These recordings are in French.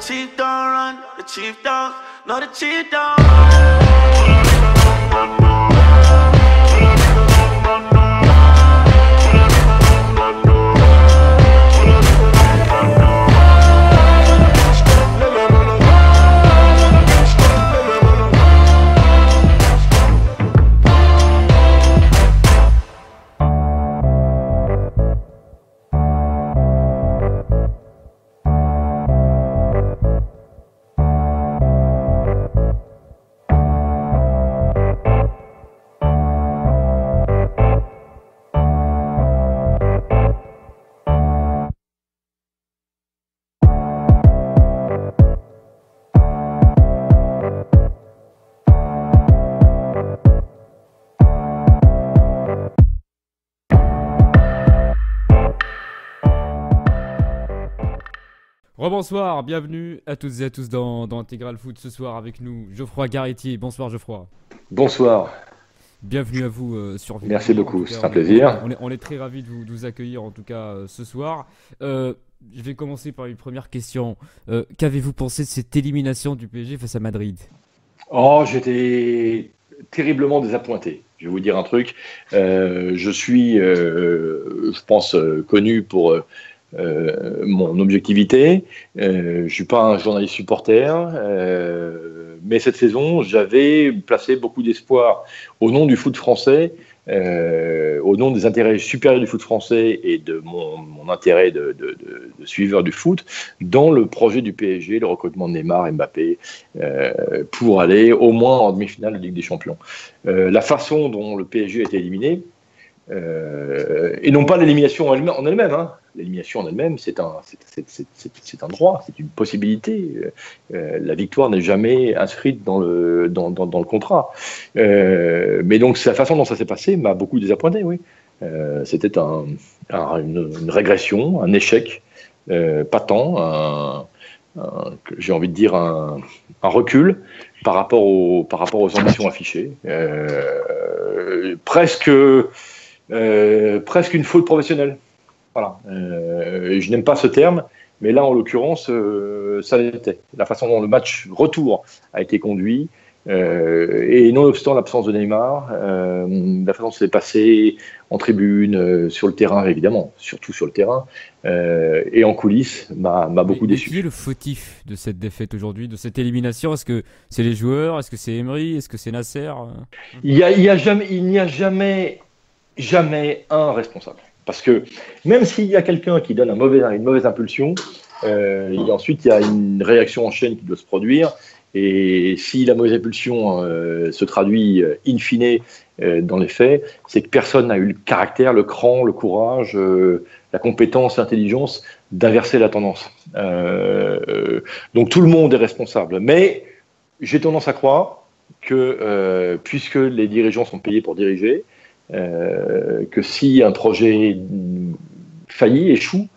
chief don't run, the chief don't, no, the chief don't. Rebonsoir, bienvenue à toutes et à tous dans Intégral Foot. Ce soir avec nous, Geoffroy Garretti. Bonsoir Geoffroy. Bonsoir. Bienvenue à vous sur Vidéo. Merci beaucoup, c'est un plaisir. On est très ravis de vous accueillir en tout cas ce soir. Je vais commencer par une première question. Qu'avez-vous pensé de cette élimination du PSG face à Madrid ? Oh, j'étais terriblement désappointé. Je vais vous dire un truc. Je suis, je pense, connu pour mon objectivité. Je suis pas un journaliste supporter, mais cette saison, j'avais placé beaucoup d'espoir au nom du foot français, au nom des intérêts supérieurs du foot français et de mon intérêt de suiveur du foot, dans le projet du PSG, le recrutement de Neymar et Mbappé, pour aller au moins en demi-finale de Ligue des Champions. La façon dont le PSG a été éliminé, et non pas l'élimination en elle-même, hein. L'élimination en elle-même, c'est un droit, c'est une possibilité. La victoire n'est jamais inscrite dans le contrat. Mais donc, la façon dont ça s'est passé m'a beaucoup désappointé, oui. C'était une régression, un échec patent, j'ai envie de dire un recul par rapport aux ambitions affichées. Presque une faute professionnelle. Voilà. Je n'aime pas ce terme, mais là, en l'occurrence, ça l'était. La façon dont le match retour a été conduit, et nonobstant l'absence de Neymar, la façon dont c'est passé en tribune, sur le terrain, évidemment, surtout sur le terrain, et en coulisses, m'a beaucoup déçu. Qui est le fautif de cette défaite aujourd'hui, de cette élimination ? Est-ce que c'est les joueurs ? Est-ce que c'est Emery ? Est-ce que c'est Nasser ? Il n'y a jamais un responsable. Parce que même s'il y a quelqu'un qui donne une mauvaise impulsion, ensuite il y a une réaction en chaîne qui doit se produire. Et si la mauvaise impulsion se traduit in fine dans les faits, c'est que personne n'a eu le caractère, le cran, le courage, la compétence, l'intelligence d'inverser la tendance. Donc tout le monde est responsable. Mais j'ai tendance à croire que puisque les dirigeants sont payés pour diriger, que si un projet faillit, échoue,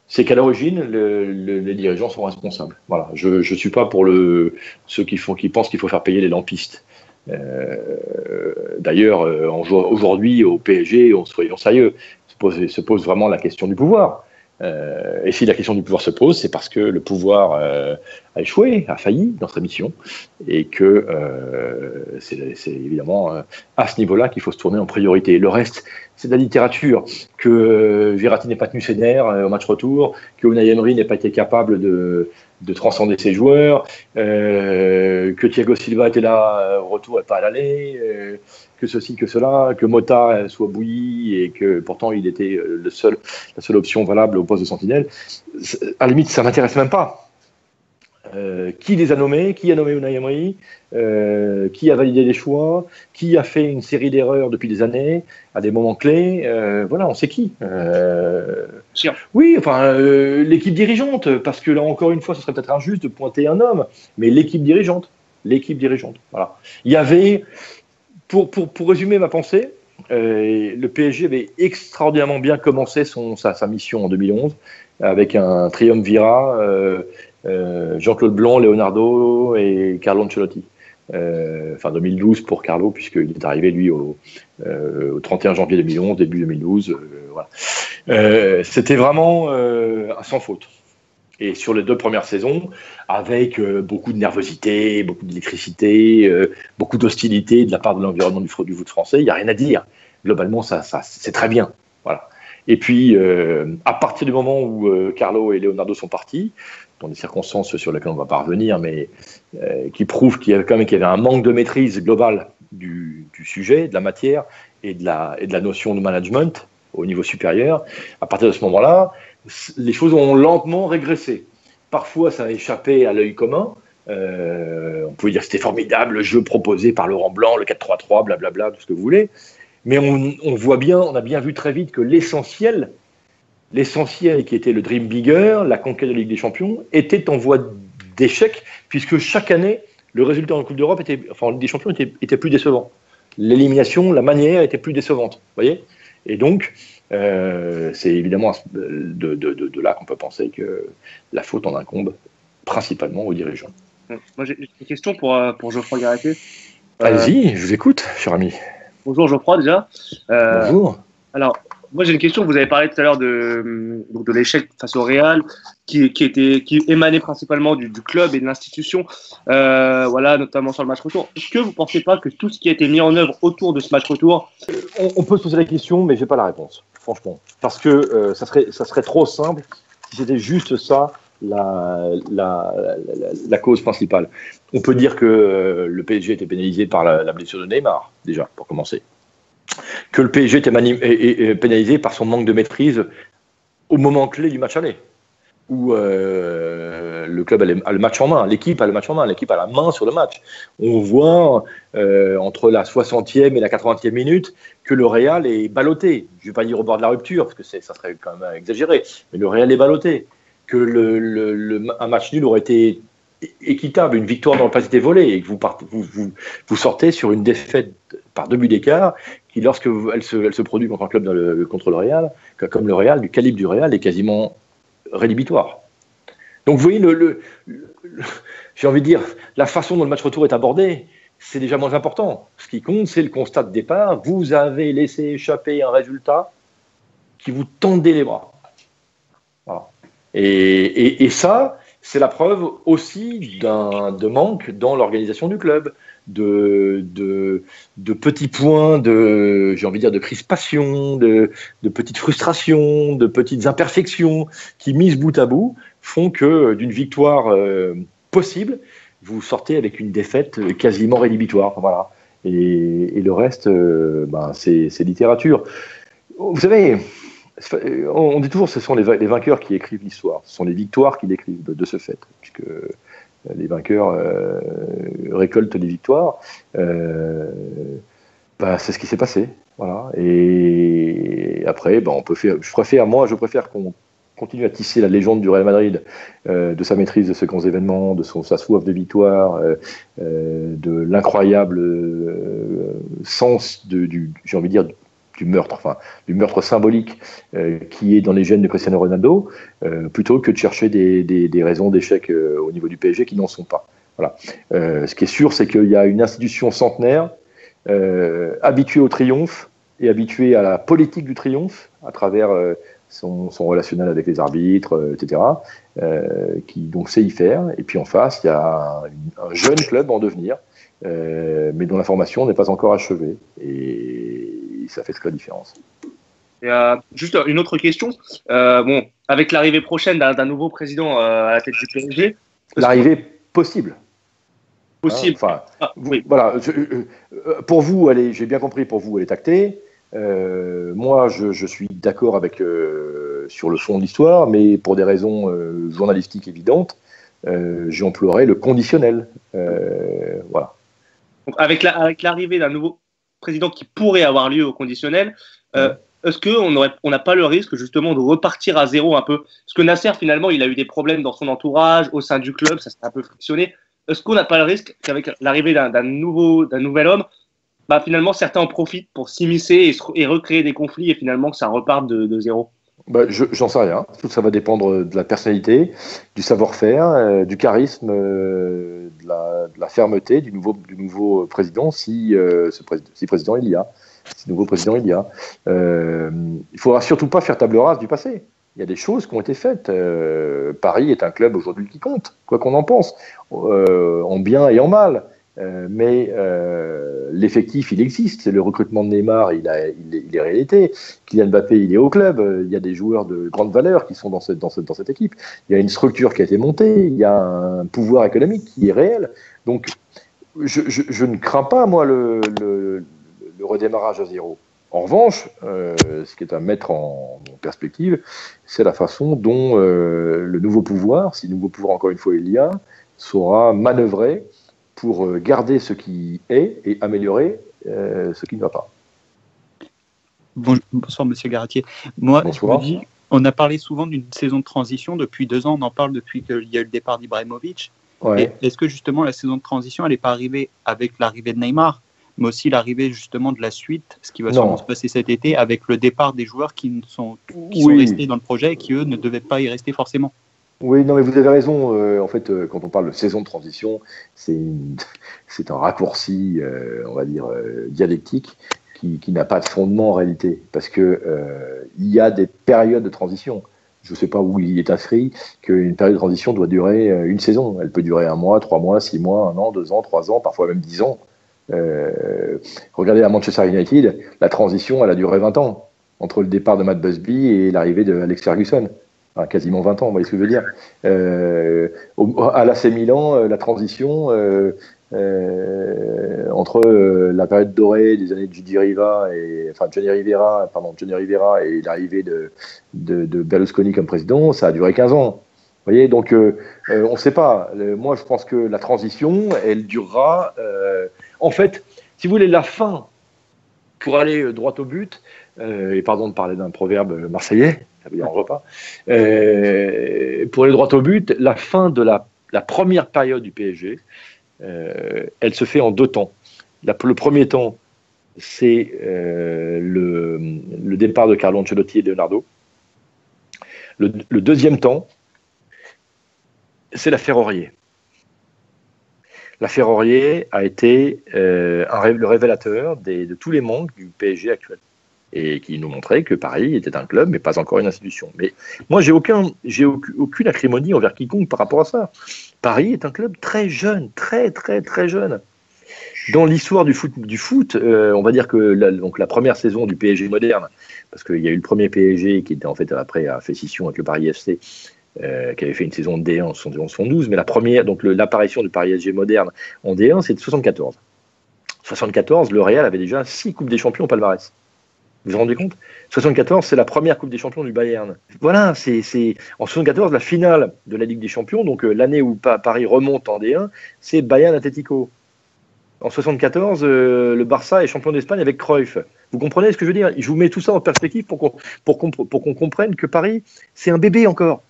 c'est qu'à l'origine, les dirigeants sont responsables. Voilà. Je ne suis pas pour ceux qui pensent qu'il faut faire payer les lampistes. D'ailleurs, aujourd'hui, au PSG, soyons sérieux, se pose vraiment la question du pouvoir. Et si la question du pouvoir se pose, c'est parce que le pouvoir a échoué, a failli dans sa mission, et que c'est évidemment à ce niveau-là qu'il faut se tourner en priorité. Le reste, c'est de la littérature. Que Verratti n'ait pas tenu ses nerfs au match retour, que Unai Emery n'ait pas été capable de transcender ses joueurs, que Thiago Silva était là au retour et pas à l'aller, que ceci, que cela, que Mota soit bouilli et que pourtant il était la seule option valable au poste de sentinelle. À la limite, ça ne m'intéresse même pas. Qui les a nommés, qui a nommé Unai Emery, qui a validé les choix, qui a fait une série d'erreurs depuis des années, à des moments clés, voilà, on sait qui. Oui, enfin, l'équipe dirigeante, parce que là, encore une fois, ce serait peut-être injuste de pointer un homme, mais l'équipe dirigeante, voilà. Il y avait, pour résumer ma pensée, le PSG avait extraordinairement bien commencé sa mission en 2011, avec un triumvirat, Jean-Claude Blanc, Leonardo et Carlo Ancelotti. Enfin 2012 pour Carlo, puisqu'il est arrivé lui au 31 janvier 2011, début 2012. Voilà. C'était vraiment sans faute. Et sur les 2 premières saisons, avec beaucoup de nervosité, beaucoup d'électricité, beaucoup d'hostilité de la part de l'environnement du foot français, il n'y a rien à dire. Globalement, ça, c'est très bien. Voilà. Et puis, à partir du moment où Carlo et Leonardo sont partis, dans des circonstances sur lesquelles on ne va pas revenir, mais qui prouvent qu'il y avait un manque de maîtrise globale du sujet, de la matière et de la notion de management au niveau supérieur, à partir de ce moment-là, les choses ont lentement régressé. Parfois, ça a échappé à l'œil commun. On pouvait dire que c'était formidable, le jeu proposé par Laurent Blanc, le 4-3-3, blablabla, tout ce que vous voulez. Mais on a bien vu très vite que l'essentiel qui était le Dream Bigger, la conquête de la Ligue des Champions, était en voie d'échec, puisque chaque année, le résultat en Coupe d'Europe en Ligue des Champions était plus décevant. L'élimination, la manière était plus décevante. Vous voyez ? Et donc, c'est évidemment de là qu'on peut penser que la faute en incombe principalement aux dirigeants. Moi, j'ai une question pour Geoffroy Garaté. Allez-y, je vous écoute, cher ami. Bonjour Geoffroy déjà. Bonjour. Alors, moi j'ai une question. Vous avez parlé tout à l'heure de l'échec face au Real, qui émanait principalement du club et de l'institution, voilà, notamment sur le match retour. Est-ce que vous ne pensez pas que tout ce qui a été mis en œuvre autour de ce match retour, on peut se poser la question, mais je n'ai pas la réponse, franchement. Parce que ça serait trop simple si c'était juste ça la cause principale. On peut dire que le PSG était pénalisé par la blessure de Neymar, déjà, pour commencer. Que le PSG était pénalisé par son manque de maîtrise au moment clé du match aller, où le club a le match en main, l'équipe a le match en main, l'équipe a la main sur le match. On voit entre la 60e et la 80e minute que le Real est ballotté. Je ne vais pas dire au bord de la rupture, parce que ça serait quand même exagéré, mais le Real est ballotté. Que un match nul aurait été équitable, une victoire n'aurait pas été volée, et que vous sortez sur une défaite par 2 buts d'écart, qui lorsqu'elle se produit contre un club contre le Real, comme le Real, du calibre du Real, est quasiment rédhibitoire. Donc vous voyez, j'ai envie de dire, la façon dont le match retour est abordé, c'est déjà moins important. Ce qui compte, c'est le constat de départ. Vous avez laissé échapper un résultat qui vous tendait les bras. Voilà. Et ça, c'est la preuve aussi de manque dans l'organisation du club, de petits points j'ai envie de dire, de crispation, de petites frustrations, de petites imperfections qui, mises bout à bout, font que d'une victoire possible, vous sortez avec une défaite quasiment rédhibitoire. Voilà. Et le reste, c'est littérature. Vous savez, on dit toujours que ce sont les vainqueurs qui écrivent l'histoire. Ce sont les victoires qui l'écrivent de ce fait, puisque les vainqueurs récoltent les victoires. C'est ce qui s'est passé. Voilà. Et après, je préfère qu'on continue à tisser la légende du Real Madrid, de sa maîtrise de ce grands événements, de sa soif de victoire, de l'incroyable sens j'ai envie de dire, du meurtre symbolique qui est dans les gènes de Cristiano Ronaldo, plutôt que de chercher des raisons d'échec au niveau du PSG qui n'en sont pas. Voilà. Ce qui est sûr, c'est qu'il y a une institution centenaire habituée au triomphe et habituée à la politique du triomphe à travers son relationnel avec les arbitres, etc., qui donc sait y faire. Et puis en face, il y a un jeune club en devenir, mais dont la formation n'est pas encore achevée. Et ça fait toute la différence. Et juste une autre question. Avec l'arrivée prochaine d'un nouveau président à la tête du PSG. L'arrivée possible. Possible. Oui. Voilà. Pour vous, j'ai bien compris, pour vous, elle est actée. Moi, je suis d'accord avec sur le fond de l'histoire, mais pour des raisons journalistiques évidentes, j'emploierais le conditionnel. Voilà. Donc, avec l'arrivée d'un nouveau président qui pourrait avoir lieu au conditionnel, est-ce qu'on n'a pas le risque justement de repartir à zéro un peu? Parce que Nasser, finalement, il a eu des problèmes dans son entourage, au sein du club, ça s'est un peu frictionné. Est-ce qu'on n'a pas le risque qu'avec l'arrivée d'un nouvel homme, finalement, certains en profitent pour s'immiscer et recréer des conflits et finalement que ça reparte de zéro? J'en sais rien. Tout ça va dépendre de la personnalité, du savoir-faire, du charisme, de la fermeté du nouveau président, si président il y a. Si nouveau président il y a. Il ne faudra surtout pas faire table rase du passé. Il y a des choses qui ont été faites. Paris est un club aujourd'hui qui compte, quoi qu'on en pense, en bien et en mal. Mais l'effectif, il existe. Le recrutement de Neymar, il est réalité. Kylian Mbappé, il est au club. Il y a des joueurs de grande valeur qui sont dans cette équipe. Il y a une structure qui a été montée. Il y a un pouvoir économique qui est réel. Donc, je ne crains pas, moi, le redémarrage à zéro. En revanche, ce qui est à mettre en perspective, c'est la façon dont le nouveau pouvoir, si nouveau pouvoir encore une fois il y a, saura manœuvrer pour garder ce qui est et améliorer ce qui ne va pas. Bonsoir, Monsieur Garatier. Moi, Bonsoir. je me dis, on a parlé souvent d'une saison de transition. Depuis 2 ans, on en parle depuis qu'il y a eu le départ d'Ibrahimovic. Ouais. Est-ce que justement la saison de transition, elle n'est pas arrivée avec l'arrivée de Neymar, mais aussi l'arrivée justement de la suite, ce qui va sûrement se passer cet été, avec le départ des joueurs qui sont restés dans le projet et qui, eux, ne devaient pas y rester forcément? Oui, non, mais vous avez raison. En fait, quand on parle de saison de transition, c'est un raccourci, on va dire, dialectique qui n'a pas de fondement en réalité. Parce que il y a des périodes de transition. Je ne sais pas où il est inscrit qu'une période de transition doit durer une saison. Elle peut durer 1 mois, 3 mois, 6 mois, 1 an, 2 ans, 3 ans, parfois même 10 ans. Regardez à Manchester United, la transition, elle a duré 20 ans entre le départ de Matt Busby et l'arrivée de Alex Ferguson. Enfin, quasiment 20 ans, vous voyez ce que je veux dire. À l'AC Milan, la transition entre la période dorée des années de Johnny Rivera et l'arrivée de Berlusconi comme président, ça a duré 15 ans. Vous voyez, donc on ne sait pas. Moi, je pense que la transition, elle durera. En fait, si vous voulez, la fin, pour aller droit au but, et pardon de parler d'un proverbe marseillais, ça vous dérange pas, pour aller droit au but, la fin de la première période du PSG, elle se fait en 2 temps. Le premier temps, c'est le départ de Carlo Ancelotti et de Leonardo. Le deuxième temps, c'est l'affaire Aurier. L'affaire Aurier a été le révélateur de tous les manques du PSG actuel et qui nous montrait que Paris était un club, mais pas encore une institution. Mais moi, j'ai aucune acrimonie envers quiconque par rapport à ça. Paris est un club très jeune, très très très jeune. Dans l'histoire du foot, on va dire que la première saison du PSG moderne, parce qu'il y a eu le premier PSG qui était en fait après a fait scission avec le Paris FC, qui avait fait une saison de D1 en 71-72, mais la première, donc l'apparition du Paris SG moderne en D1, c'est de 74. 74, le Real avait déjà 6 Coupes des Champions au palmarès. Vous vous rendez compte ? 74, c'est la première Coupe des Champions du Bayern. Voilà, c'est en 74 la finale de la Ligue des Champions, donc l'année où Paris remonte en D1, c'est Bayern Atlético. En 74, le Barça est champion d'Espagne avec Cruyff. Vous comprenez ce que je veux dire ? Je vous mets tout ça en perspective pour qu'on comprenne que Paris, c'est un bébé encore.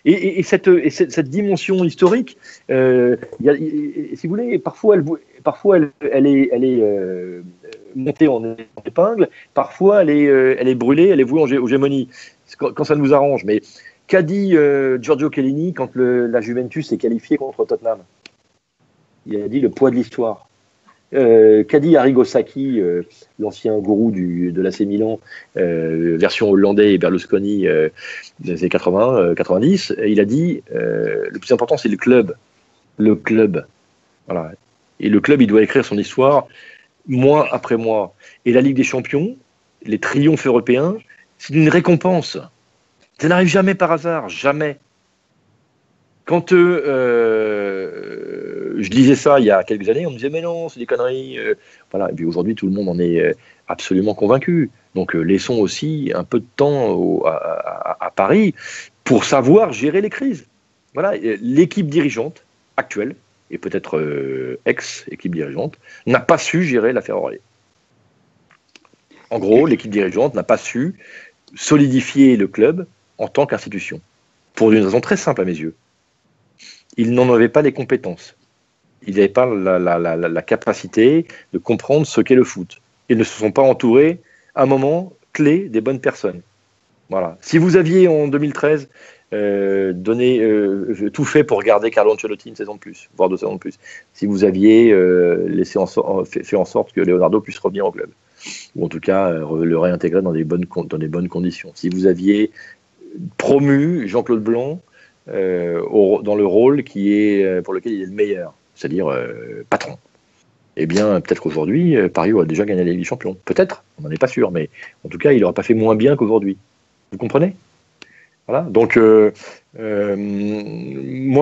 Et cette dimension historique, si vous voulez, parfois elle est montée en épingle, parfois elle est brûlée, elle est vouée en gémonie, quand ça nous arrange. Mais qu'a dit Giorgio Chiellini quand la Juventus est qualifiée contre Tottenham ? Il a dit le poids de l'histoire. Qu'a dit Arrigo Sacchi, l'ancien gourou de l'AC Milan, version hollandais et Berlusconi des années 80, 90, il a dit le plus important c'est le club. Le club. Voilà. Et le club, il doit écrire son histoire mois après mois. Et la Ligue des Champions, les triomphes européens, c'est une récompense. Ça n'arrive jamais par hasard, jamais. Quand je disais ça il y a quelques années, on me disait mais non, c'est des conneries. Voilà. Et puis aujourd'hui, tout le monde en est absolument convaincu. Donc laissons aussi un peu de temps à Paris pour savoir gérer les crises. Voilà. L'équipe dirigeante actuelle, et peut-être ex-équipe dirigeante, n'a pas su gérer l'affaire Aurier. En gros, l'équipe dirigeante n'a pas su solidifier le club en tant qu'institution. Pour une raison très simple à mes yeux. Ils n'en avaient pas les compétences. Ils n'avaient pas la capacité de comprendre ce qu'est le foot. Ils ne se sont pas entourés, à un moment clé, des bonnes personnes. Voilà. Si vous aviez, en 2013, tout fait pour garder Carlo Ancelotti une saison de plus, voire 2 saisons de plus, si vous aviez fait en sorte que Leonardo puisse revenir au club, ou en tout cas le réintégrer dans des bonnes conditions, si vous aviez promu Jean-Claude Blanc dans le rôle pour lequel il est le meilleur, c'est-à-dire patron. Eh bien, peut-être qu'aujourd'hui, Paris aurait déjà gagné la Ligue des Champions. Peut-être, on n'en est pas sûr, mais en tout cas, il n'aurait pas fait moins bien qu'aujourd'hui. Vous comprenez ? Voilà. Donc, moi,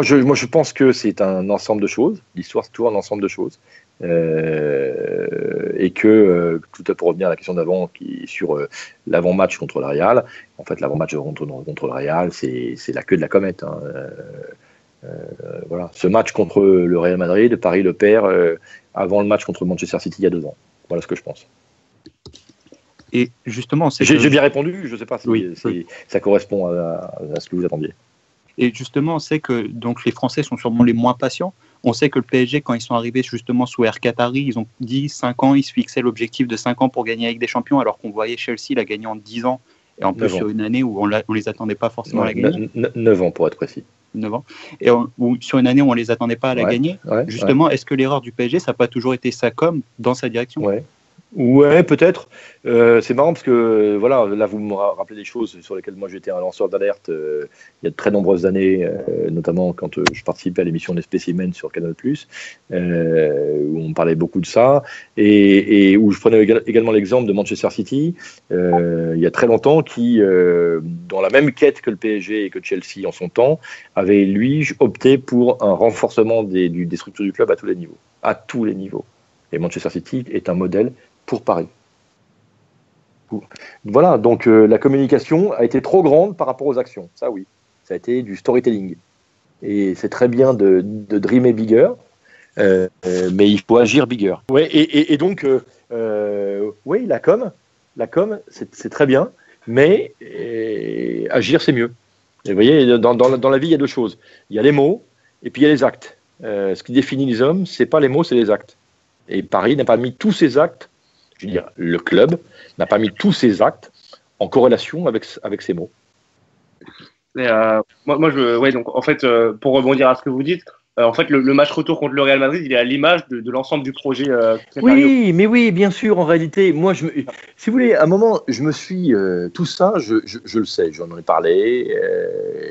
je pense que c'est un ensemble de choses. L'histoire, c'est toujours un ensemble de choses. Et que, tout à pour revenir à la question d'avant, qui sur l'avant-match contre le Real, en fait, l'avant-match contre le Real, c'est la queue de la comète. Hein. Voilà. Ce match contre le Real Madrid, Paris le perd avant le match contre Manchester City il y a 2 ans. Voilà ce que je pense. Et justement, j'ai bien répondu, je ne sais pas si oui. Ça correspond à ce que vous attendiez. Et justement, on sait que donc, les Français sont sûrement les moins patients. On sait que le PSG, quand ils sont arrivés justement sous Air Qatari, ils ont dit 5 ans, ils se fixaient l'objectif de 5 ans pour gagner avec des champions, alors qu'on voyait Chelsea l'a gagné en 10 ans, et en plus sur une année où on ne les attendait pas forcément à la gagner. 9 ans pour être précis. 9 ans. Et sur une année où on ne les attendait pas à la gagner. Justement, est-ce que l'erreur du PSG, ça n'a pas toujours été ça comme dans sa direction ? Ouais, peut-être. C'est marrant parce que voilà, là vous me rappelez des choses sur lesquelles moi j'étais un lanceur d'alerte il y a de très nombreuses années, notamment quand je participais à l'émission des Spécimens sur Canal+, où on parlait beaucoup de ça, et où je prenais également l'exemple de Manchester City, il y a très longtemps, qui, dans la même quête que le PSG et que Chelsea en son temps, avait lui opté pour un renforcement des structures du club à tous les niveaux. À tous les niveaux. Et Manchester City est un modèle pour Paris. Voilà, donc la communication a été trop grande par rapport aux actions. Ça, oui. Ça a été du storytelling. Et c'est très bien de dreamer bigger, mais il faut agir bigger. Ouais, et donc, oui, la com, c'est très bien, mais agir, c'est mieux. Et vous voyez, dans la vie, il y a 2 choses. Il y a les mots, et puis il y a les actes. Ce qui définit les hommes, c'est pas les mots, c'est les actes. Et Paris n'a pas mis tous ses actes, je veux dire, le club n'a pas mis tous ses actes en corrélation avec ses mots. Donc en fait, pour rebondir à ce que vous dites, en fait, le match retour contre le Real Madrid, il est à l'image de l'ensemble du projet. Oui, mais oui, bien sûr, en réalité, moi, si vous voulez, à un moment, je me suis, tout ça, je le sais, j'en ai parlé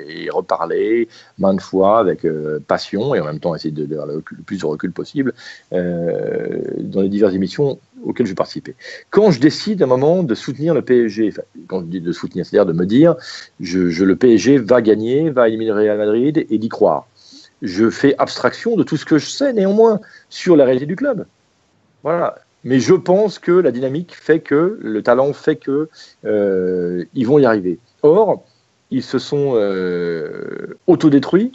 et reparlé maintes fois avec passion et en même temps essayer de faire le plus de recul possible dans les diverses émissions auxquelles je participais. Quand je décide à un moment de soutenir le PSG, enfin, quand je dis de soutenir, c'est-à-dire de me dire, le PSG va gagner, va éliminer le Real Madrid et d'y croire. Je fais abstraction de tout ce que je sais néanmoins sur la réalité du club. Voilà. Mais je pense que la dynamique fait que, le talent fait que ils vont y arriver. Or, ils se sont autodétruits,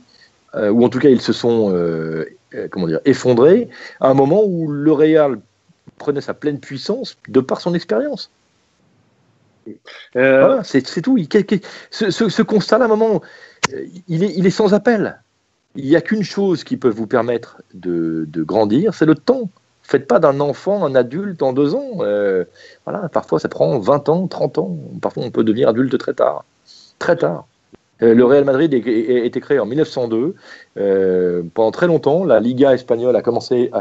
ou en tout cas ils se sont effondrés à un moment où le Real prenait sa pleine puissance de par son expérience. Voilà, c'est tout. Ce constat-là, à un moment, il est sans appel. Il n'y a qu'une chose qui peut vous permettre de grandir, c'est le temps. Faites pas d'un enfant un adulte en 2 ans. Voilà, parfois ça prend 20 ans, 30 ans. Parfois on peut devenir adulte très tard. Très tard. Le Real Madrid a été créé en 1902. Pendant très longtemps, la Liga espagnole a commencé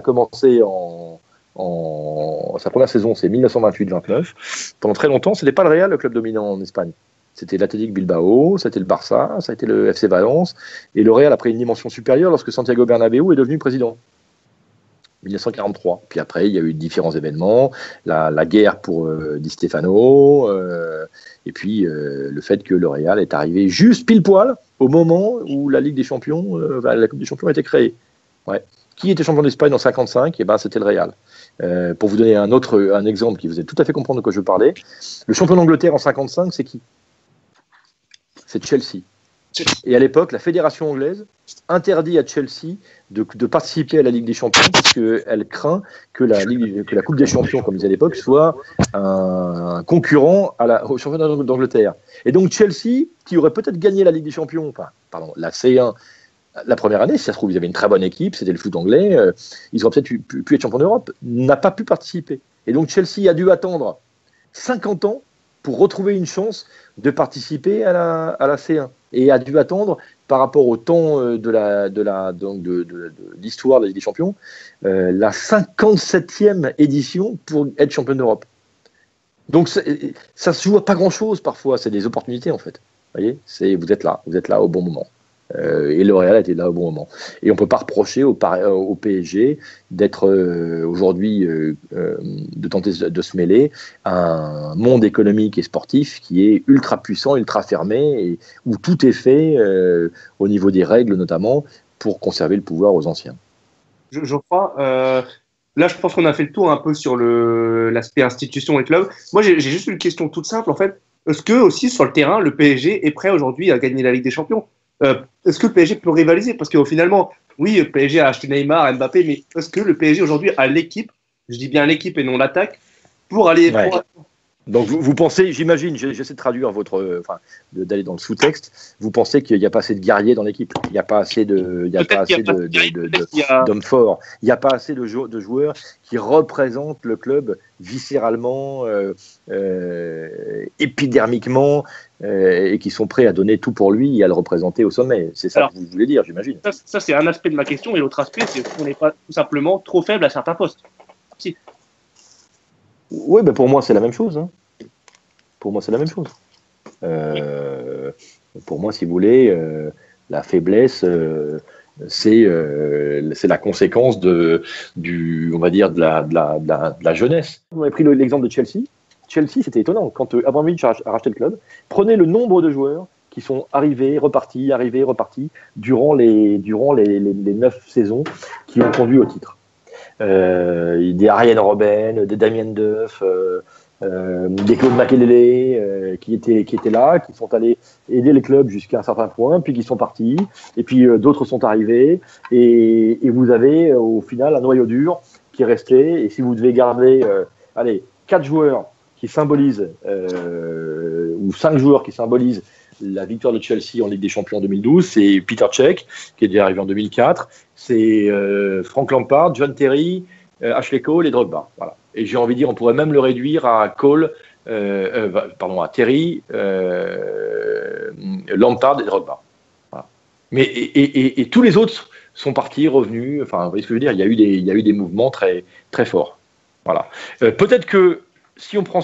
sa première saison, c'est 1928-29. Pendant très longtemps, ce n'était pas le Real le club dominant en Espagne. C'était l'Athletic Bilbao, c'était le Barça, ça a été le FC Valence, et le Real a pris une dimension supérieure lorsque Santiago Bernabéu est devenu président. 1943. Puis après, il y a eu différents événements, la guerre pour Di Stefano, et puis le fait que le Real est arrivé juste pile poil au moment où la Ligue des Champions, la Coupe des Champions a été créée. Ouais. Qui était champion d'Espagne en 1955 ? Eh ben, c'était le Real. Pour vous donner un exemple qui vous aide tout à fait comprendre de quoi je parlais, le champion d'Angleterre en 1955, c'est qui ? C'est Chelsea. Et à l'époque, la fédération anglaise interdit à Chelsea de participer à la Ligue des Champions parce qu'elle craint que la Coupe des Champions, comme disait à l'époque, soit un concurrent au championnat d'Angleterre. Et donc Chelsea, qui aurait peut-être gagné la Ligue des Champions, la C1, la première année, si ça se trouve, ils avaient une très bonne équipe, c'était le foot anglais, ils auraient peut-être pu être champions d'Europe, n'a pas pu participer. Et donc Chelsea a dû attendre 50 ans pour retrouver une chance de participer à la C1. Et a dû attendre, par rapport au temps de l'histoire de la Ligue des Champions, la 57e édition pour être champion d'Europe. Donc ça se joue à pas grand-chose parfois, c'est des opportunités en fait. Voyez, vous êtes là au bon moment. Et le Real était là au bon moment. Et on ne peut pas reprocher au PSG d'être aujourd'hui, de tenter de se mêler à un monde économique et sportif qui est ultra puissant, ultra fermé, et où tout est fait, au niveau des règles notamment, pour conserver le pouvoir aux anciens. Je crois. Là, je pense qu'on a fait le tour un peu sur l'aspect institution et club. Moi, j'ai juste une question toute simple, en fait. Est-ce que aussi sur le terrain, le PSG est prêt aujourd'hui à gagner la Ligue des Champions? Est-ce que le PSG peut rivaliser? Parce que finalement, oui, le PSG a acheté Neymar, Mbappé, mais est-ce que le PSG aujourd'hui a l'équipe, je dis bien l'équipe et non l'attaque, pour aller... Ouais. Donc vous pensez, j'imagine, j'essaie de traduire d'aller dans le sous-texte, vous pensez qu'il n'y a pas assez de guerriers dans l'équipe, il n'y a pas assez d'hommes forts, il n'y a pas assez de joueurs qui représentent le club viscéralement, épidermiquement, et qui sont prêts à donner tout pour lui et à le représenter au sommet. C'est ça que vous voulez dire, j'imagine. Ça, c'est un aspect de ma question, et l'autre aspect, c'est qu'on n'est pas tout simplement trop faible à certains postes. Si. Oui, pour moi, c'est la même chose. Hein. Pour moi, c'est la même chose. Pour moi, si vous voulez, la faiblesse, c'est la conséquence on va dire, de la jeunesse. Vous avez pris l'exemple de Chelsea. Chelsea, c'était étonnant. Quand Abramovich a racheté le club, prenez le nombre de joueurs qui sont arrivés, repartis, durant les 9 saisons qui ont conduit au titre. Des Arjen Robben, des Damien Duff, des Claude Makelele qui étaient là, qui sont allés aider les clubs jusqu'à un certain point, puis qui sont partis, et puis d'autres sont arrivés, et vous avez au final un noyau dur qui est resté, et si vous devez garder 4 joueurs qui symbolisent, ou 5 joueurs qui symbolisent la victoire de Chelsea en Ligue des Champions en 2012, c'est Peter Cech, qui est déjà arrivé en 2004, c'est Frank Lampard, John Terry, Ashley Cole et Drogba. Voilà. Et j'ai envie de dire, on pourrait même le réduire à à Terry, Lampard et Drogba. Voilà. Mais et tous les autres sont partis, revenus. Enfin, vous voyez ce que je veux dire. Il y a eu des mouvements très très forts. Voilà. Peut-être que si on prend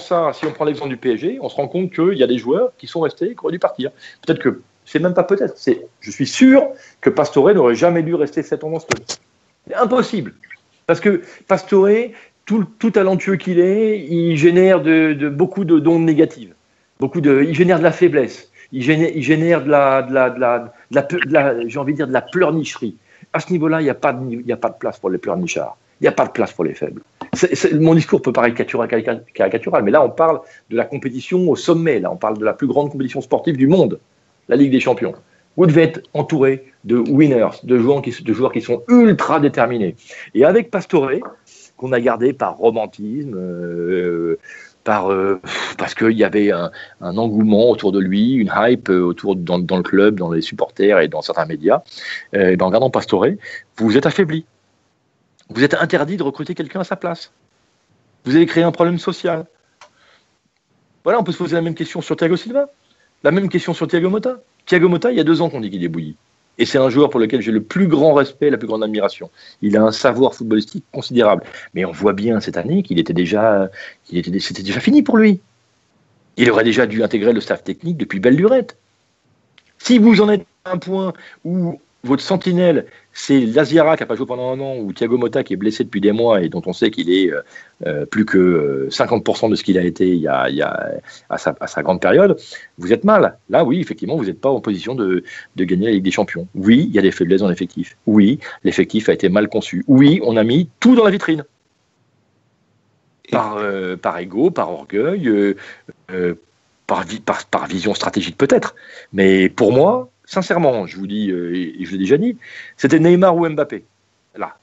l'exemple du PSG, on se rend compte qu'il y a des joueurs qui sont restés, qui auraient dû partir. Peut-être que c'est même pas peut-être. Je suis sûr que Pastore n'aurait jamais dû rester 7 ans dans ce club. C'est impossible. Parce que Pastore, tout talentueux qu'il est, il génère beaucoup d'ondes négatives. Il génère de la faiblesse. Il génère de la j'ai envie de dire, de la pleurnicherie. À ce niveau-là, il n'y a pas de place pour les pleurnichards. Il n'y a pas de place pour les faibles. Mon discours peut paraître caricatural, mais là, on parle de la compétition au sommet. Là, on parle de la plus grande compétition sportive du monde, la Ligue des Champions. Vous devez être entouré de winners, de joueurs qui sont ultra déterminés. Et avec Pastore, qu'on a gardé par romantisme, parce qu'il y avait un engouement autour de lui, une hype dans le club, dans les supporters et dans certains médias, en gardant Pastore, vous vous êtes affaibli. Vous êtes interdit de recruter quelqu'un à sa place. Vous avez créé un problème social. Voilà, on peut se poser la même question sur Thiago Silva, la même question sur Thiago Motta. Thiago Motta, il y a 2 ans qu'on dit qu'il est bouilli. Et c'est un joueur pour lequel j'ai le plus grand respect, la plus grande admiration. Il a un savoir footballistique considérable. Mais on voit bien cette année c'était déjà fini pour lui. Il aurait déjà dû intégrer le staff technique depuis belle lurette. Si vous en êtes à un point où votre sentinelle, c'est Laziara qui n'a pas joué pendant 1 an, ou Thiago Motta qui est blessé depuis des mois et dont on sait qu'il est plus que 50% de ce qu'il a été à sa grande période, vous êtes mal. Là, oui, effectivement, vous n'êtes pas en position de gagner la Ligue des Champions. Oui, il y a des faiblesses dans l'effectif. Oui, l'effectif a été mal conçu. Oui, on a mis tout dans la vitrine. Par ego, par orgueil, par vision stratégique peut-être. Mais pour moi, sincèrement, je vous dis, et je l'ai déjà dit, c'était Neymar ou Mbappé. Là.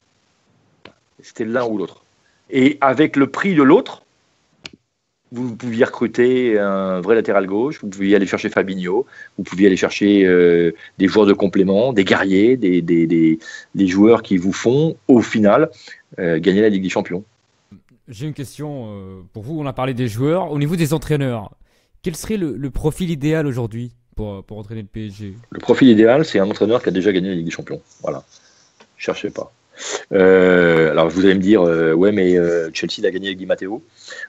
C'était l'un ou l'autre. Et avec le prix de l'autre, vous pouviez recruter un vrai latéral gauche, vous pouviez aller chercher Fabinho, vous pouviez aller chercher des joueurs de complément, des guerriers, des joueurs qui vous font, au final, gagner la Ligue des Champions. J'ai une question pour vous. On a parlé des joueurs. Au niveau des entraîneurs, quel serait le profil idéal aujourd'hui pour entraîner le PSG? Le profil idéal, c'est un entraîneur qui a déjà gagné la Ligue des Champions. Voilà. Cherchez pas. Alors vous allez me dire, ouais, mais Chelsea il a gagné avec Di Matteo.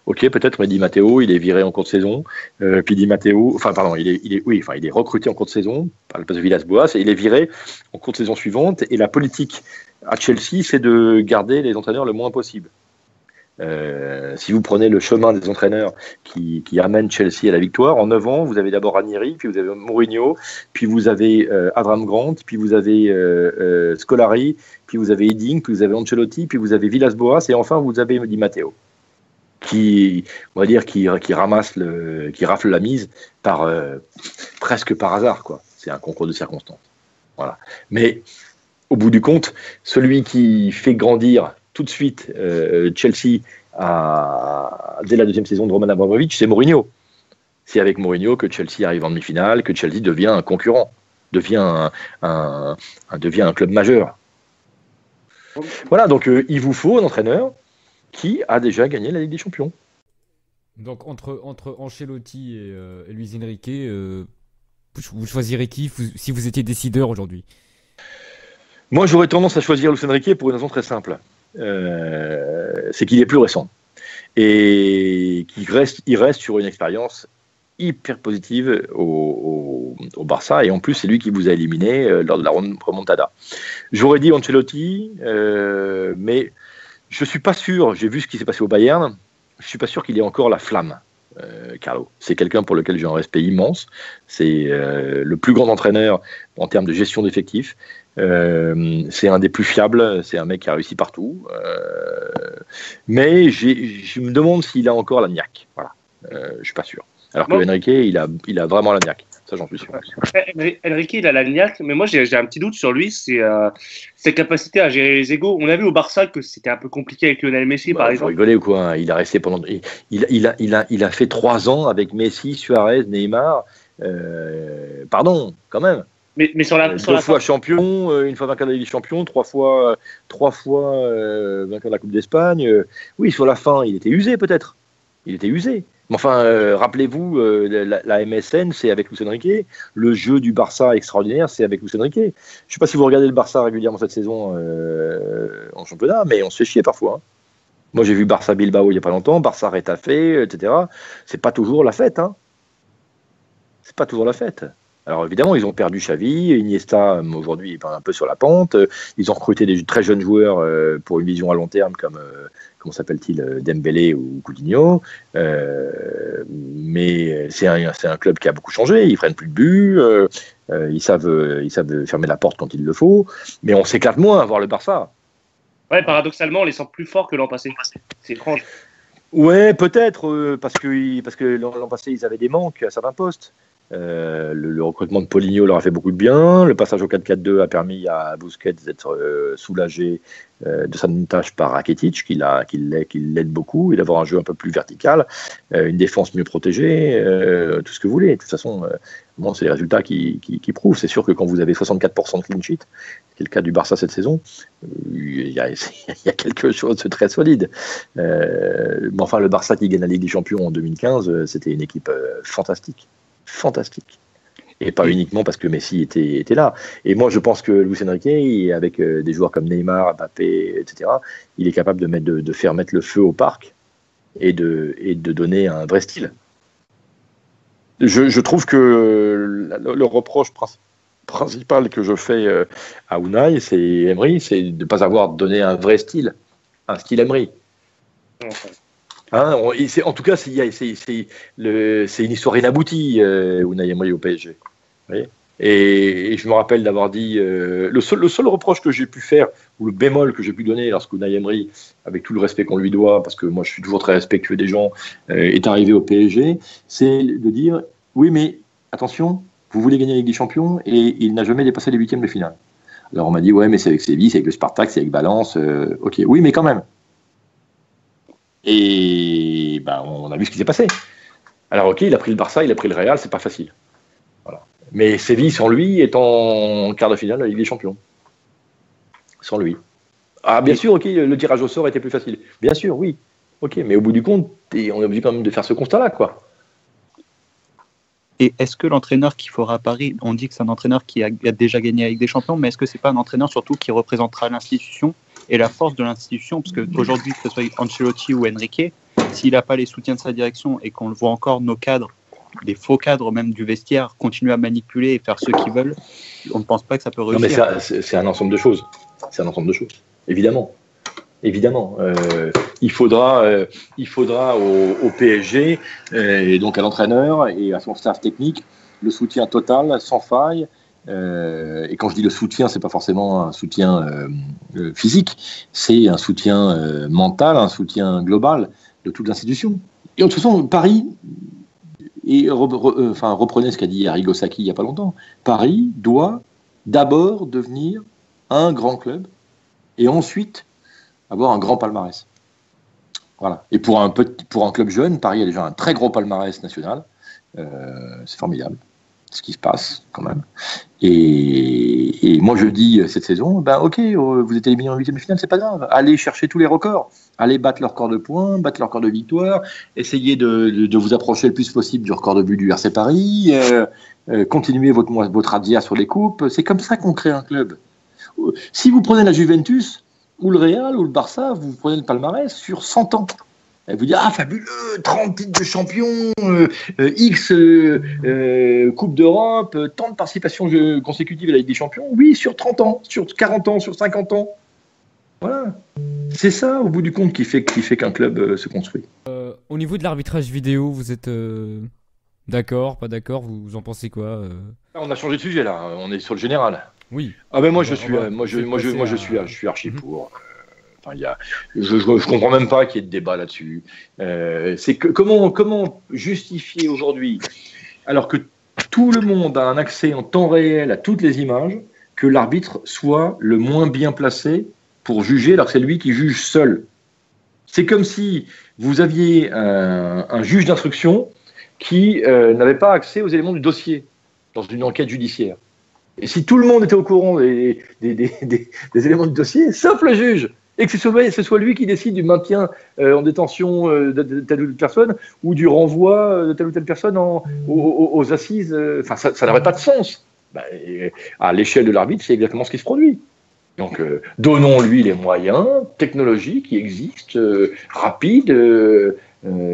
Ok, peut-être, mais Di Matteo, il est viré en cours de saison. Puis Di Matteo, enfin pardon, il est recruté en cours de saison par le poste de Villas-Boas et il est viré en cours de saison suivante. Et la politique à Chelsea, c'est de garder les entraîneurs le moins possible. Si vous prenez le chemin des entraîneurs qui amènent Chelsea à la victoire, en 9 ans, vous avez d'abord Ranieri, puis vous avez Mourinho, puis vous avez Avram Grant, puis vous avez Scolari, puis vous avez Hiddink, puis vous avez Ancelotti, puis vous avez Villas-Boas, et enfin vous avez Di Matteo, qui rafle la mise presque par hasard, quoi. C'est un concours de circonstances. Voilà. Mais au bout du compte, celui qui fait grandir tout de suite Chelsea dès la deuxième saison de Roman Abramovich, c'est Mourinho. C'est avec Mourinho que Chelsea arrive en demi-finale, que Chelsea devient un concurrent, devient un club majeur. Voilà, donc il vous faut un entraîneur qui a déjà gagné la Ligue des Champions. Donc entre Ancelotti et Luis Enrique, vous choisirez qui si vous étiez décideur aujourd'hui? Moi, j'aurais tendance à choisir Luis Enrique pour une raison très simple. C'est qu'il est plus récent et qu'il reste sur une expérience hyper positive au Barça, et en plus c'est lui qui vous a éliminé lors de la remontada. J'aurais dit Ancelotti, mais je suis pas sûr, j'ai vu ce qui s'est passé au Bayern, je suis pas sûr qu'il ait encore la flamme. Carlo, c'est quelqu'un pour lequel j'ai un respect immense, c'est le plus grand entraîneur en termes de gestion d'effectifs. C'est un des plus fiables, c'est un mec qui a réussi partout, mais je me demande s'il a encore la niaque. Voilà, je suis pas sûr. Alors que Enrique, il a vraiment la niaque, ça j'en suis sûr. Enrique, il a la niaque, mais moi j'ai un petit doute sur lui, c'est sa capacité à gérer les égos. On a vu au Barça que c'était un peu compliqué avec Lionel Messi, par exemple. Vous rigolez ou quoi? Il a resté pendant, il a fait 3 ans avec Messi, Suarez, Neymar. Pardon, quand même. Mais sur la 2 fois champion, une fois vainqueur de la Ligue des Champions, 3 fois vainqueur de la Coupe d'Espagne. Oui, sur la fin, il était usé peut-être. Il était usé. Mais enfin, rappelez-vous, la MSN, c'est avec Luis Enrique. Le jeu du Barça extraordinaire, c'est avec Luis Enrique. Je ne sais pas si vous regardez le Barça régulièrement cette saison en championnat, mais on se fait chier parfois. Hein. Moi, j'ai vu Barça Bilbao il n'y a pas longtemps, Barça Retafe, etc. C'est pas toujours la fête. Hein. C'est pas toujours la fête. Alors évidemment, ils ont perdu Xavi, Iniesta aujourd'hui est un peu sur la pente. Ils ont recruté des très jeunes joueurs pour une vision à long terme comme comment s'appelle-t-il, Dembélé ou Coutinho. Mais c'est un club qui a beaucoup changé. Ils prennent plus de buts, ils savent fermer la porte quand il le faut. Mais on s'éclate moins à voir le Barça. Ouais, paradoxalement, on les sent plus forts que l'an passé. C'est étrange. Ouais, peut-être parce que l'an passé ils avaient des manques à certains postes. Le recrutement de Paulinho leur a fait beaucoup de bien. Le passage au 4-4-2 a permis à Busquets d'être soulagé de sa tâche par Rakitic, qui l'aide beaucoup, et d'avoir un jeu un peu plus vertical, une défense mieux protégée, tout ce que vous voulez. De toute façon, c'est les résultats qui prouvent. C'est sûr que quand vous avez 64% de clean sheet, c'est le cas du Barça cette saison, il y a quelque chose de très solide. Mais enfin, le Barça qui gagne la Ligue des Champions en 2015, c'était une équipe fantastique. Et pas uniquement parce que Messi était là. Et moi, je pense que Luis Enrique, avec des joueurs comme Neymar, Mbappé, etc., il est capable de faire mettre le feu au parc et de donner un vrai style. Je trouve que le reproche principal que je fais à Unai, c'est Emery, c'est de ne pas avoir donné un vrai style, un style Emery. Hein, en tout cas, c'est une histoire inaboutie, Unai Emery au PSG. Vous voyez, et je me rappelle d'avoir dit le seul reproche que j'ai pu faire, ou le bémol que j'ai pu donner lorsque Unai Emery, avec tout le respect qu'on lui doit, parce que moi je suis toujours très respectueux des gens, est arrivé au PSG, c'est de dire oui, mais attention, vous voulez gagner la Ligue des Champions, et il n'a jamais dépassé les 8e de finale. Alors on m'a dit ouais, mais c'est avec Séville, c'est avec le Spartak, c'est avec Valence, ok, oui, mais quand même. Et on a vu ce qui s'est passé. Alors ok, il a pris le Barça, il a pris le Real, c'est pas facile. Voilà. Mais Séville, sans lui, est en quart de finale de la Ligue des Champions. Sans lui. Ah, bien sûr, ok, le tirage au sort était plus facile. Bien sûr, oui. Ok, mais au bout du compte, on est obligé quand même de faire ce constat-là, quoi. Et est-ce que l'entraîneur qui fera Paris, on dit que c'est un entraîneur qui a déjà gagné la Ligue des Champions, mais est-ce que c'est pas un entraîneur surtout qui représentera l'institution et la force de l'institution, parce qu'aujourd'hui, que ce soit Ancelotti ou Enrique, s'il n'a pas les soutiens de sa direction et qu'on le voit encore, nos cadres, des faux cadres même du vestiaire, continuer à manipuler et faire ce qu'ils veulent, on ne pense pas que ça peut réussir. Non, mais c'est un ensemble de choses. C'est un ensemble de choses, évidemment. Évidemment. Il faudra au PSG, et donc à l'entraîneur et à son staff technique, le soutien total, sans faille. Et quand je dis le soutien, c'est pas forcément un soutien physique, c'est un soutien mental, un soutien global de toute l'institution. Et de toute façon, Paris, reprenez ce qu'a dit Arrigo Sacchi il n'y a pas longtemps, Paris doit d'abord devenir un grand club et ensuite avoir un grand palmarès. Voilà. Et pour un club jeune, Paris a déjà un très gros palmarès national. C'est formidable ce qui se passe quand même. Et moi je dis cette saison, ok, vous êtes éliminé en huitième de finale, c'est pas grave. Allez chercher tous les records. Allez battre leur record de points, battre leur record de victoire, essayez de vous approcher le plus possible du record de but du RC Paris, continuez votre radia sur les coupes. C'est comme ça qu'on crée un club. Si vous prenez la Juventus, ou le Real, ou le Barça, vous prenez le palmarès sur 100 ans. Et vous dites, fabuleux, 30 titres de champion, X Coupe d'Europe, tant de participations consécutives à la Ligue des Champions. Oui, sur 30 ans, sur 40 ans, sur 50 ans. Voilà. C'est ça, au bout du compte, qui fait qu'un club se construit. Au niveau de l'arbitrage vidéo, vous êtes d'accord, pas d'accord, vous en pensez quoi On a changé de sujet, là. On est sur le général. Oui. Moi je suis archi pour. Je comprends même pas qu'il y ait de débat là-dessus. C'est que comment justifier aujourd'hui, alors que tout le monde a un accès en temps réel à toutes les images, que l'arbitre soit le moins bien placé pour juger, alors que c'est lui qui juge seul. C'est comme si vous aviez un juge d'instruction qui n'avait pas accès aux éléments du dossier dans une enquête judiciaire. Et si tout le monde était au courant des éléments du dossier, sauf le juge, et que ce soit lui qui décide du maintien en détention de telle ou telle personne, ou du renvoi de telle ou telle personne aux assises, ça n'aurait pas de sens. À l'échelle de l'arbitre, c'est exactement ce qui se produit. Donc, donnons-lui les moyens technologiques qui existent, rapides,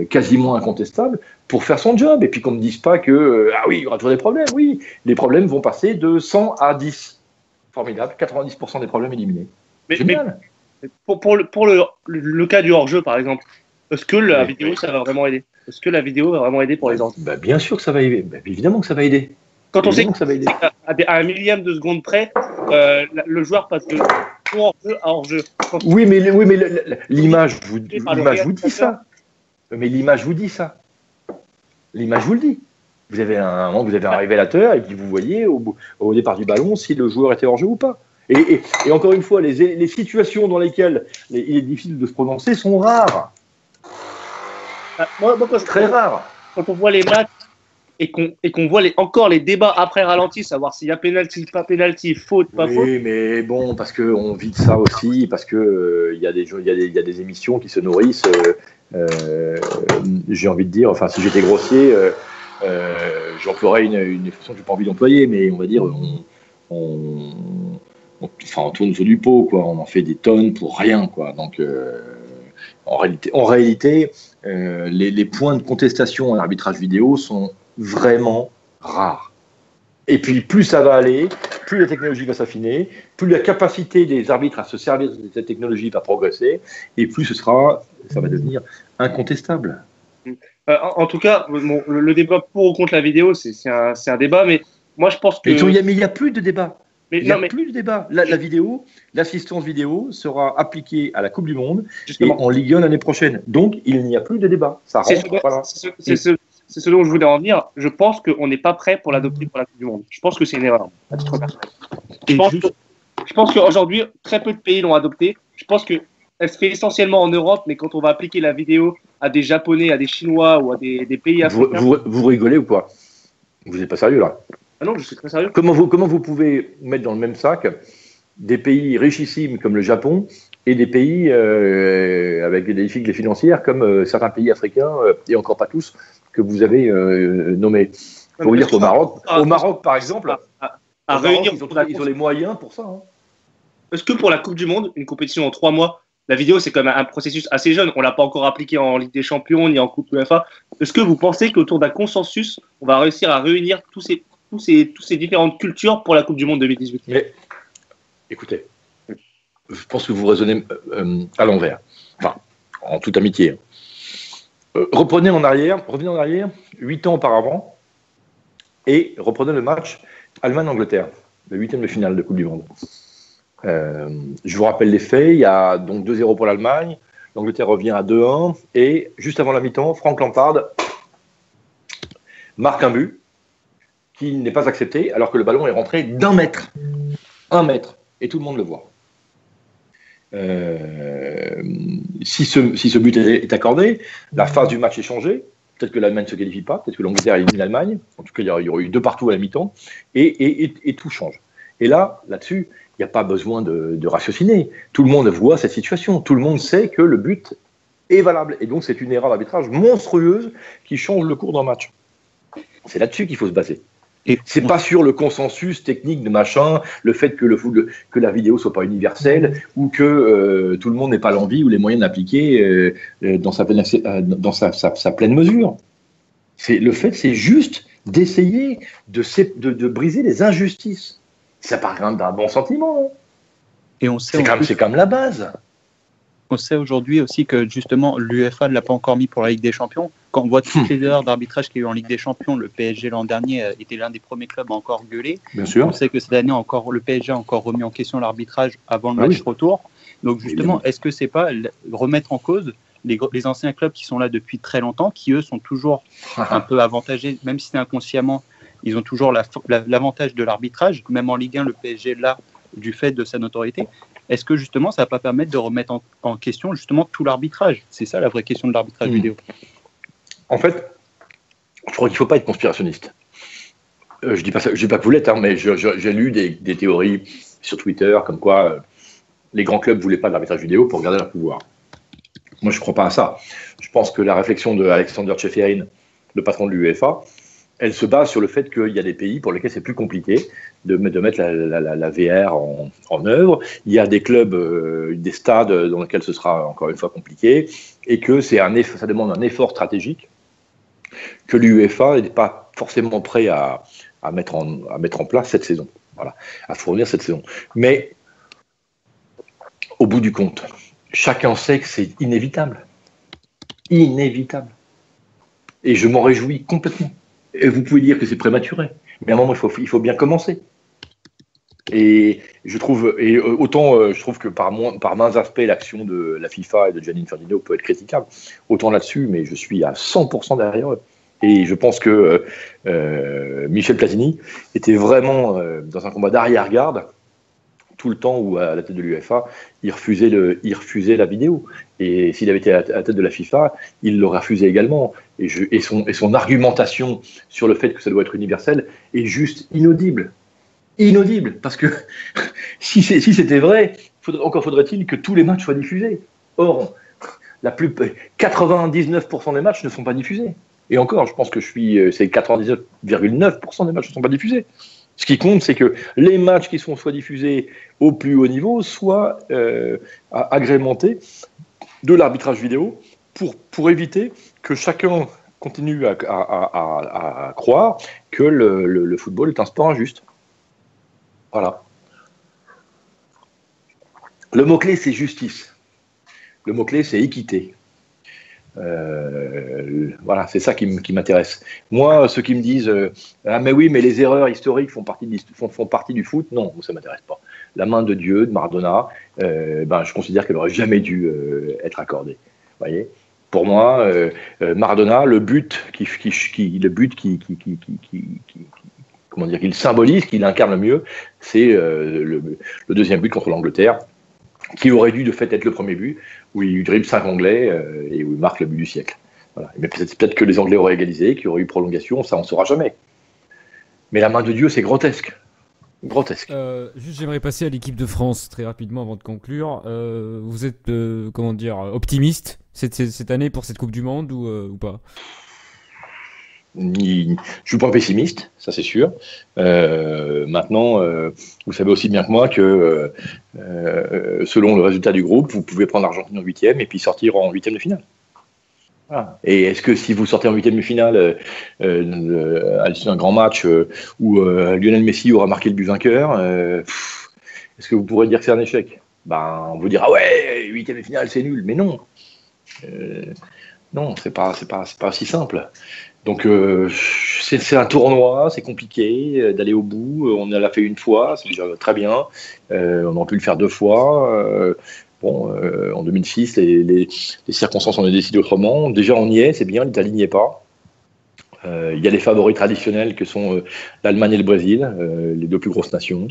quasiment incontestables, pour faire son job. Et puis qu'on ne me dise pas que, il y aura toujours des problèmes. Oui, les problèmes vont passer de 100 à 10. Formidable, 90% des problèmes éliminés. Génial. Mais pour le cas du hors-jeu, par exemple, est-ce que la vidéo, ça va vraiment aider? Est-ce que la vidéo va vraiment aider pour les enfants? Bien sûr que ça va aider. Évidemment que ça va aider. Quand on sait que ça va aider. À un millième de seconde près, le joueur passe de hors-jeu à hors-jeu. Oui, mais l'image vous dit ça. Mais l'image vous dit ça. L'image vous le dit. Vous avez un révélateur et puis vous voyez au départ du ballon si le joueur était hors jeu ou pas. Et encore une fois, les situations dans lesquelles il est difficile de se prononcer sont rares. Très rares. Quand on voit les matchs et qu'on voit encore les débats après ralenti, savoir s'il y a pénalty, pas pénalty, faute, pas faute. Oui, mais bon, parce qu'on vit de ça aussi, parce que il y a des émissions qui se nourrissent. J'ai envie de dire, si j'étais grossier, j'emploierais une expression que j'ai pas envie d'employer, mais on va dire, on tourne autour du pot, quoi. On en fait des tonnes pour rien, quoi. Donc, en réalité, les points de contestation en arbitrage vidéo sont vraiment rares. Et puis, plus ça va aller, plus la technologie va s'affiner, plus la capacité des arbitres à se servir de cette technologie va progresser, et plus ça va devenir incontestable. En tout cas, le débat pour ou contre la vidéo, c'est un débat, mais moi je pense que... Mais il n'y a plus de débat. Il n'y a plus de débat. La vidéo, l'assistance vidéo sera appliquée à la Coupe du Monde et en Ligue 1 l'année prochaine. Donc, il n'y a plus de débat. C'est ce dont je voulais en venir. Je pense qu'on n'est pas prêt pour l'adopter pour la Coupe du Monde. Je pense que c'est une erreur, à titre personnel. Je pense qu'aujourd'hui, très peu de pays l'ont adopté. Je pense qu'elle se fait essentiellement en Europe, mais quand on va appliquer la vidéo à des Japonais, à des Chinois ou à des pays africains... Vous rigolez ou quoi? Vous n'êtes pas sérieux, là? Ah non, je suis très sérieux. Comment vous pouvez mettre dans le même sac des pays richissimes comme le Japon et des pays avec des difficultés financières comme certains pays africains, et encore pas tous, que vous avez nommés? Il faut vous dire qu'au Maroc, par exemple, ils ont les moyens pour ça. Est-ce que pour la Coupe du Monde, une compétition en 3 mois, la vidéo, c'est quand même un processus assez jeune. On ne l'a pas encore appliqué en Ligue des Champions ni en Coupe UEFA. Est-ce que vous pensez qu'autour d'un consensus, on va réussir à réunir tous ces différentes cultures pour la Coupe du Monde 2018? Mais écoutez, je pense que vous raisonnez à l'envers. Enfin, en toute amitié. Revenez en arrière, 8 ans auparavant, et reprenez le match Allemagne-Angleterre, le 8e de finale de Coupe du Monde. Je vous rappelle les faits, il y a donc 2-0 pour l'Allemagne, l'Angleterre revient à 2-1, et juste avant la mi-temps, Frank Lampard marque un but qui n'est pas accepté, alors que le ballon est rentré d'1 mètre. 1 mètre, et tout le monde le voit. Si ce but est accordé, la phase du match est changée. Peut-être que l'Allemagne ne se qualifie pas, peut-être que l'Angleterre élimine l'Allemagne. En tout cas, il y aurait eu 2 partout à la mi-temps, et tout change. Et là-dessus, il n'y a pas besoin de ratiociner. Tout le monde voit cette situation. Tout le monde sait que le but est valable. Et donc, c'est une erreur d'arbitrage monstrueuse qui change le cours d'un match. C'est là-dessus qu'il faut se baser. Et c'est pas sur le consensus technique de machin, le fait que que la vidéo soit pas universelle ou que tout le monde n'ait pas l'envie ou les moyens d'appliquer dans sa pleine mesure. Le fait, c'est juste d'essayer de briser les injustices. Ça part quand même d'un bon sentiment. Et on sait c'est quand même la base. On sait aujourd'hui aussi que justement l'UEFA ne l'a pas encore mis pour la Ligue des Champions. Quand on voit toutes les erreurs d'arbitrage qu'il y a eu en Ligue des Champions, le PSG l'an dernier était l'un des premiers clubs à encore gueuler. Bien sûr. On sait que cette année le PSG a encore remis en question l'arbitrage avant le match retour. Donc justement, est-ce que c'est pas remettre en cause les anciens clubs qui sont là depuis très longtemps, qui eux sont toujours un peu avantagés, même si c'est inconsciemment, ils ont toujours l'avantage de l'arbitrage. Même en Ligue 1, le PSG là, du fait de sa notoriété. Est-ce que justement ça ne va pas permettre de remettre en question justement tout l'arbitrage? C'est ça la vraie question de l'arbitrage vidéo. En fait, je crois qu'il ne faut pas être conspirationniste. Je ne dis pas que vous l'êtes, mais j'ai lu des théories sur Twitter comme quoi les grands clubs ne voulaient pas de l'arbitrage vidéo pour garder leur pouvoir. Moi, je ne crois pas à ça. Je pense que la réflexion de Alexander Tcheferin, le patron de l'UEFA, elle se base sur le fait qu'il y a des pays pour lesquels c'est plus compliqué de mettre la VR en œuvre. Il y a des clubs, des stades dans lesquels ce sera encore une fois compliqué, et que ça demande un effort stratégique que l'UEFA n'est pas forcément prêt à mettre en place cette saison, voilà, à fournir cette saison. Mais au bout du compte, chacun sait que c'est inévitable. Inévitable. Et je m'en réjouis complètement. Et vous pouvez dire que c'est prématuré, mais à un moment, il faut bien commencer. Et je trouve que par maints aspects, l'action de la FIFA et de Gianni Infantino peut être critiquable. Autant là-dessus, mais je suis à 100% derrière eux. Et je pense que Michel Platini était vraiment dans un combat d'arrière-garde tout le temps où, à la tête de l'UEFA, il refusait la vidéo. Et s'il avait été à la tête de la FIFA, il l'aurait refusé également. Et son argumentation sur le fait que ça doit être universel est juste inaudible. Inaudible, parce que si c'était vrai, encore faudrait-il que tous les matchs soient diffusés. Or, 99% des matchs ne sont pas diffusés. Et encore, je pense que c'est 99,9% des matchs ne sont pas diffusés. Ce qui compte, c'est que les matchs qui sont soit diffusés au plus haut niveau, soit agrémentés de l'arbitrage vidéo pour éviter que chacun continue à croire que le football est un sport injuste. Voilà. Le mot-clé, c'est justice. Le mot-clé, c'est équité. Voilà, c'est ça qui m'intéresse. Moi, ceux qui me disent ah mais oui, mais les erreurs historiques font partie du foot, non, ça m'intéresse pas. La main de Dieu, de Maradona, je considère qu'elle n'aurait jamais dû être accordée. Vous voyez, pour moi, Maradona, le but comment dire, qu'il symbolise, qu'il incarne le mieux, c'est le deuxième but contre l'Angleterre, qui aurait dû de fait être le premier but, où il dribble 5 Anglais et où il marque le but du siècle. Voilà. Mais peut-être que les Anglais auraient égalisé, qu'il y aurait eu prolongation, ça on ne saura jamais. Mais la main de Dieu, c'est grotesque. Grotesque. Juste, j'aimerais passer à l'équipe de France très rapidement avant de conclure. Vous êtes, optimiste cette année pour cette Coupe du Monde ou pas? Je suis pas pessimiste, ça c'est sûr. Maintenant, vous savez aussi bien que moi que selon le résultat du groupe, vous pouvez prendre l'Argentine en 8e et puis sortir en 8e de finale. Voilà. Et est-ce que si vous sortez en 8e de finale à l'issue d'un grand match où Lionel Messi aura marqué le but vainqueur, est-ce que vous pourrez dire que c'est un échec? On vous dira ouais, 8e de finale c'est nul, mais non. Non, c'est pas aussi simple. Donc c'est un tournoi, c'est compliqué d'aller au bout. On l'a fait une fois, c'est déjà très bien. On aurait pu le faire 2 fois. En 2006, les circonstances ont décidé autrement. Déjà, on y est, c'est bien. L'Italie n'y est pas. Il y a les favoris traditionnels que sont l'Allemagne et le Brésil, les 2 plus grosses nations.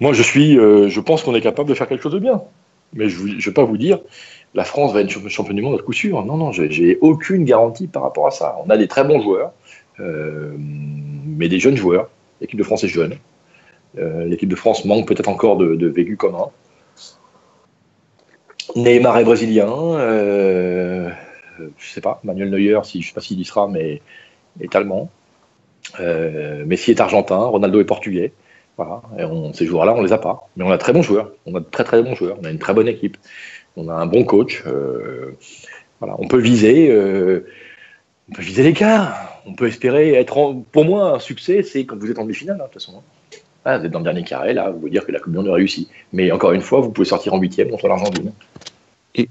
Moi, je pense qu'on est capable de faire quelque chose de bien. Mais je ne vais pas vous dire, la France va être championne du monde à coup sûr. Non, j'ai aucune garantie par rapport à ça. On a des très bons joueurs, mais des jeunes joueurs. L'équipe de France est jeune. L'équipe de France manque peut-être encore de vécu commun. Neymar est brésilien. Je sais pas, Manuel Neuer, je ne sais pas s'il y sera, mais est allemand. Messi est argentin, Ronaldo est portugais. Voilà. Et ces joueurs-là, on les a pas. Mais on a de très bons joueurs. On a de très très bons joueurs. On a une très bonne équipe. On a un bon coach. Voilà. On peut viser l'écart. On peut espérer être. Pour moi, un succès, c'est quand vous êtes en demi-finale, de toute façon. Là, vous êtes dans le dernier carré, là, vous pouvez dire que la Coupe du Monde a réussi. Mais encore une fois, vous pouvez sortir en 8e contre l'Argentine. Et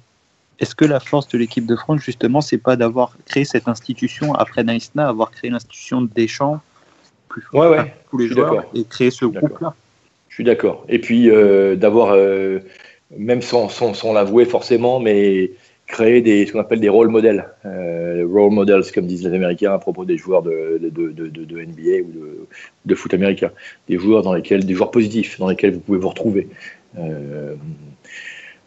est-ce que la force de l'équipe de France, justement, c'est pas d'avoir créé cette institution après Naïsna, avoir créé l'institution de Deschamps plus fort tous les joueurs et créer ce groupe-là? Je suis d'accord. Et puis d'avoir, même sans l'avouer forcément, mais créer ce qu'on appelle des role models. Role models, comme disent les Américains à propos des joueurs de NBA ou de foot américain. Des joueurs positifs, dans lesquels vous pouvez vous retrouver.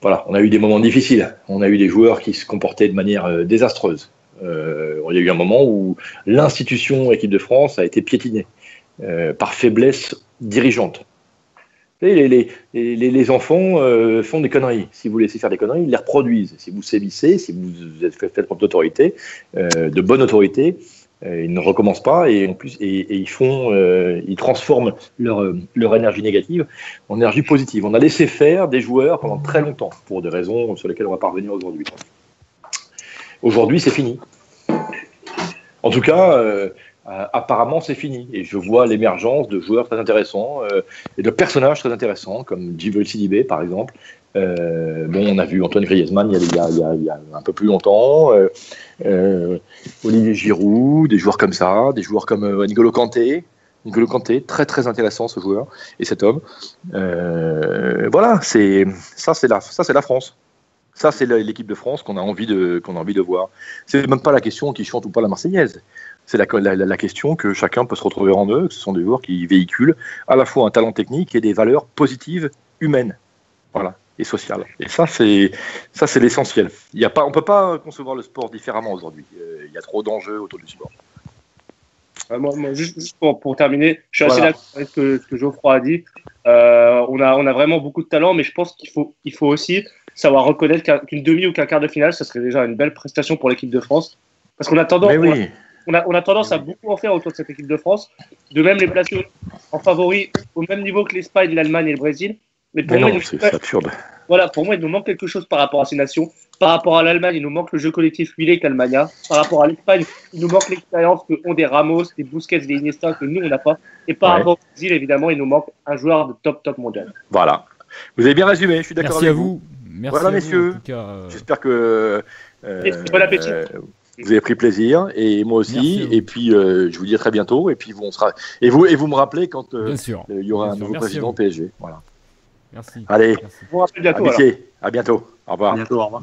Voilà, on a eu des moments difficiles. On a eu des joueurs qui se comportaient de manière désastreuse. Il y a eu un moment où l'institution équipe de France a été piétinée par faiblesse dirigeante. Les enfants font des conneries. Si vous laissez faire des conneries, ils les reproduisent. Si vous sévissez, si vous faites preuve d'autorité, de bonne autorité, ils ne recommencent pas et en plus ils transforment leur énergie négative en énergie positive. On a laissé faire des joueurs pendant très longtemps pour des raisons sur lesquelles on va pas revenir aujourd'hui. Aujourd'hui, c'est fini. En tout cas, apparemment, c'est fini. Et je vois l'émergence de joueurs très intéressants et de personnages très intéressants, comme Djibril Sidibé, par exemple. On a vu Antoine Griezmann il y a un peu plus longtemps, Olivier Giroud, des joueurs comme ça, des joueurs comme N'Golo Kanté. N'Golo Kanté, très très intéressant ce joueur et cet homme. Voilà, c'est la France. Ça, c'est l'équipe de France qu'on a envie de voir. C'est même pas la question qui chante ou pas la Marseillaise. C'est la question que chacun peut se retrouver en eux, que ce sont des joueurs qui véhiculent à la fois un talent technique et des valeurs positives humaines, voilà, et sociales. Et ça, c'est l'essentiel. On peut pas concevoir le sport différemment aujourd'hui. Il y a trop d'enjeux autour du sport. Juste pour terminer, je suis assez d'accord avec ce que Geoffroy a dit. On a vraiment beaucoup de talent, mais je pense qu'il faut aussi savoir reconnaître qu'une demi ou qu'un quart de finale, ça serait déjà une belle prestation pour l'équipe de France. Parce qu'on a tendance à beaucoup en faire autour de cette équipe de France, de même les placer en favoris au même niveau que l'Espagne, l'Allemagne et le Brésil. Mais pour moi, c'est absurde. Voilà, pour moi, il nous manque quelque chose par rapport à ces nations. Par rapport à l'Allemagne, il nous manque le jeu collectif huilé qu'Allemagne. Par rapport à l'Espagne, il nous manque l'expérience que ont des Ramos, des Busquets, des Iniesta que nous, on n'a pas. Et par rapport au Brésil, évidemment, il nous manque un joueur de top mondial. Voilà. Vous avez bien résumé, je suis d'accord avec vous. Merci voilà, à vous. messieurs. En tout cas, j'espère que bon appétit. Vous avez pris plaisir et moi aussi. Et puis je vous dis à très bientôt. Et puis vous me rappelez quand il y aura un nouveau président au PSG. Voilà. Merci. Allez. Merci. Bon, à bientôt. À bientôt. Au revoir. À bientôt, au revoir.